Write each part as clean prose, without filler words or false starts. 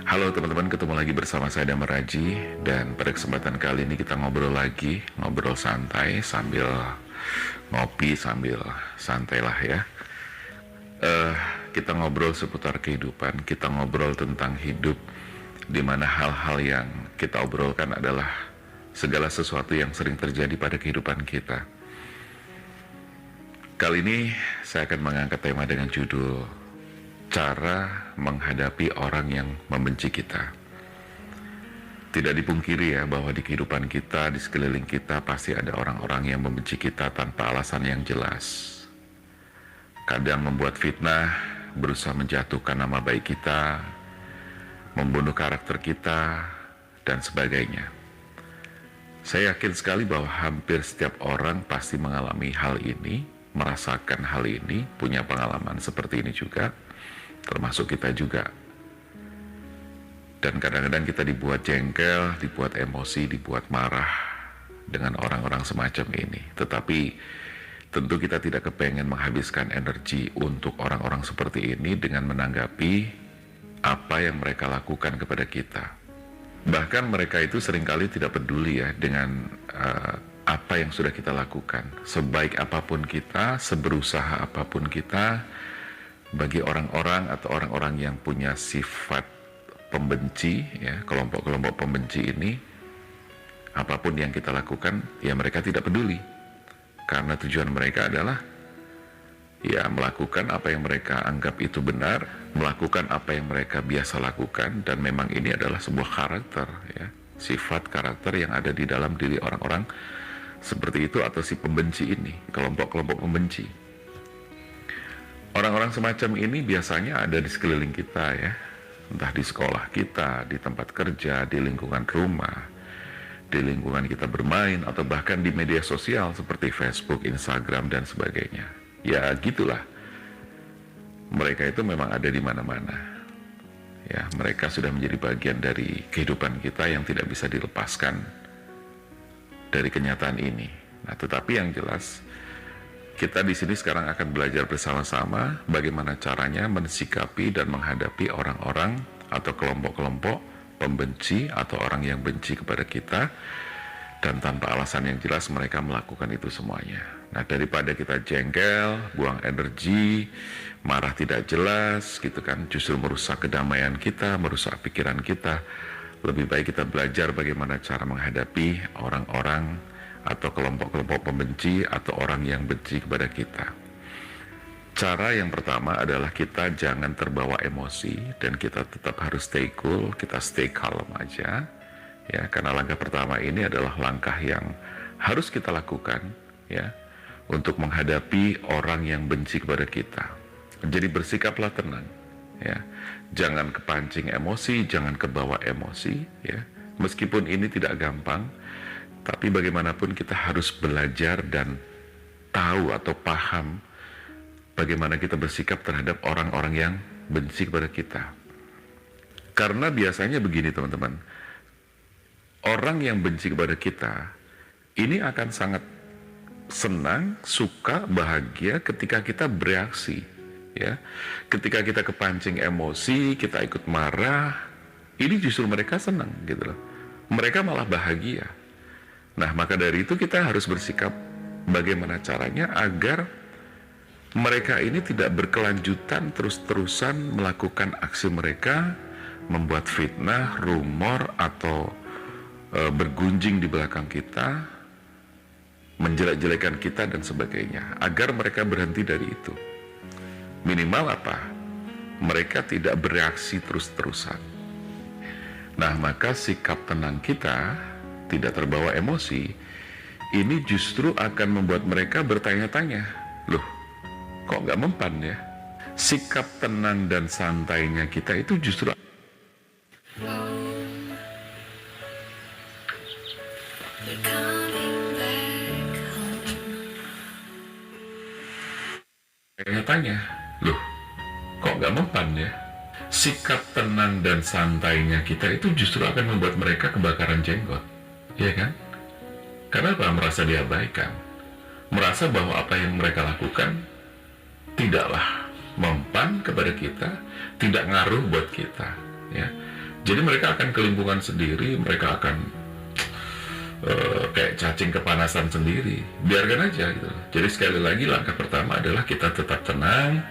Halo teman-teman, ketemu lagi bersama saya Damar Raji. Dan pada kesempatan kali ini kita ngobrol lagi, ngobrol santai sambil ngopi, sambil santai lah ya. Kita ngobrol seputar kehidupan, kita ngobrol tentang hidup, di mana hal-hal yang kita obrolkan adalah segala sesuatu yang sering terjadi pada kehidupan kita. Kali ini saya akan mengangkat tema dengan judul cara menghadapi orang yang membenci kita. Tidak dipungkiri ya bahwa di kehidupan kita, di sekeliling kita pasti ada orang-orang yang membenci kita tanpa alasan yang jelas. Kadang membuat fitnah, berusaha menjatuhkan nama baik kita, membunuh karakter kita, dan sebagainya. Saya yakin sekali bahwa hampir setiap orang pasti mengalami hal ini, merasakan hal ini, punya pengalaman seperti ini juga, termasuk kita juga. Dan kadang-kadang kita dibuat jengkel, dibuat emosi, dibuat marah dengan orang-orang semacam ini. Tetapi tentu kita tidak kepengen menghabiskan energi untuk orang-orang seperti ini dengan menanggapi apa yang mereka lakukan kepada kita. Bahkan mereka itu seringkali tidak peduli ya dengan apa yang sudah kita lakukan. Sebaik apapun kita, seberusaha apapun kita, bagi orang-orang atau orang-orang yang punya sifat pembenci, ya, kelompok-kelompok pembenci ini, apapun yang kita lakukan, ya mereka tidak peduli. Karena tujuan mereka adalah ya melakukan apa yang mereka anggap itu benar, melakukan apa yang mereka biasa lakukan, dan memang ini adalah sebuah karakter, ya, sifat karakter yang ada di dalam diri orang-orang seperti itu atau si pembenci ini, kelompok-kelompok pembenci. Orang-orang semacam ini biasanya ada di sekeliling kita ya, entah di sekolah kita, di tempat kerja, di lingkungan rumah, di lingkungan kita bermain, atau bahkan di media sosial seperti Facebook, Instagram, dan sebagainya. Ya gitulah, mereka itu memang ada di mana-mana. Ya, mereka sudah menjadi bagian dari kehidupan kita yang tidak bisa dilepaskan dari kenyataan ini. Nah, tetapi yang jelas, kita di sini sekarang akan belajar bersama-sama bagaimana caranya mensikapi dan menghadapi orang-orang atau kelompok-kelompok pembenci atau orang yang benci kepada kita, dan tanpa alasan yang jelas mereka melakukan itu semuanya. Nah, daripada kita jengkel, buang energi, marah tidak jelas gitu kan, justru merusak kedamaian kita, merusak pikiran kita, lebih baik kita belajar bagaimana cara menghadapi orang-orang atau kelompok-kelompok pembenci atau orang yang benci kepada kita. Cara yang pertama adalah kita jangan terbawa emosi dan kita tetap harus stay cool, kita stay calm aja. Ya, karena langkah pertama ini adalah langkah yang harus kita lakukan ya untuk menghadapi orang yang benci kepada kita. Jadi bersikaplah tenang ya. Jangan kepancing emosi, jangan kebawa emosi ya. Meskipun ini tidak gampang, tapi bagaimanapun kita harus belajar dan tahu atau paham bagaimana kita bersikap terhadap orang-orang yang benci kepada kita. Karena biasanya begini teman-teman, orang yang benci kepada kita ini akan sangat senang, suka, bahagia ketika kita bereaksi. Ya, ketika kita kepancing emosi, kita ikut marah, ini justru mereka senang gitu loh. Mereka malah bahagia. Nah, maka dari itu kita harus bersikap bagaimana caranya agar mereka ini tidak berkelanjutan terus-terusan melakukan aksi mereka, membuat fitnah, rumor, atau bergunjing di belakang kita, menjelek-jelekan kita dan sebagainya, agar mereka berhenti dari itu. Minimal apa? Mereka tidak bereaksi terus-terusan. Nah, maka sikap tenang kita, tidak terbawa emosi, ini justru akan membuat mereka bertanya-tanya, loh, kok nggak mempan ya? Sikap tenang dan santainya kita itu justru tanya-tanya, loh, kok nggak mempan ya? Sikap tenang dan santainya kita itu justru akan membuat mereka kebakaran jenggot. Ya kan? Karena apa? Merasa diabaikan, merasa bahwa apa yang mereka lakukan tidaklah mempan kepada kita, tidak ngaruh buat kita, ya. Jadi mereka akan kelimpungan sendiri, mereka akan kayak cacing kepanasan sendiri. Biarkan aja gitu. Jadi sekali lagi langkah pertama adalah kita tetap tenang,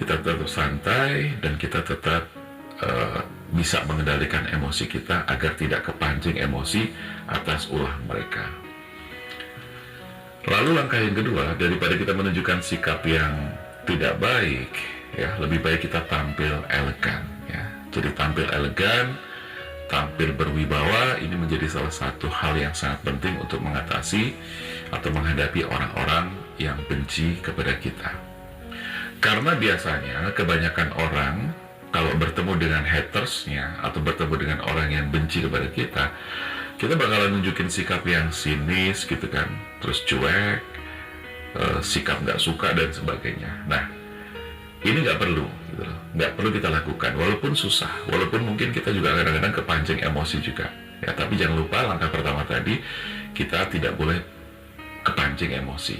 kita tetap santai, dan kita tetap bisa mengendalikan emosi kita agar tidak kepancing emosi atas ulah mereka. Lalu langkah yang kedua, daripada kita menunjukkan sikap yang tidak baik, ya lebih baik kita tampil elegan, ya. Jadi tampil elegan, tampil berwibawa, ini menjadi salah satu hal yang sangat penting untuk mengatasi atau menghadapi orang-orang yang benci kepada kita. Karena biasanya kebanyakan orang kalau bertemu dengan hatersnya atau bertemu dengan orang yang benci kepada kita bakalan nunjukin sikap yang sinis gitu kan, terus cuek, sikap nggak suka dan sebagainya. Nah, ini nggak perlu, gitu loh. Nggak perlu kita lakukan, walaupun susah, walaupun mungkin kita juga kadang-kadang kepancing emosi juga. Ya, tapi jangan lupa langkah pertama tadi, kita tidak boleh kepancing emosi.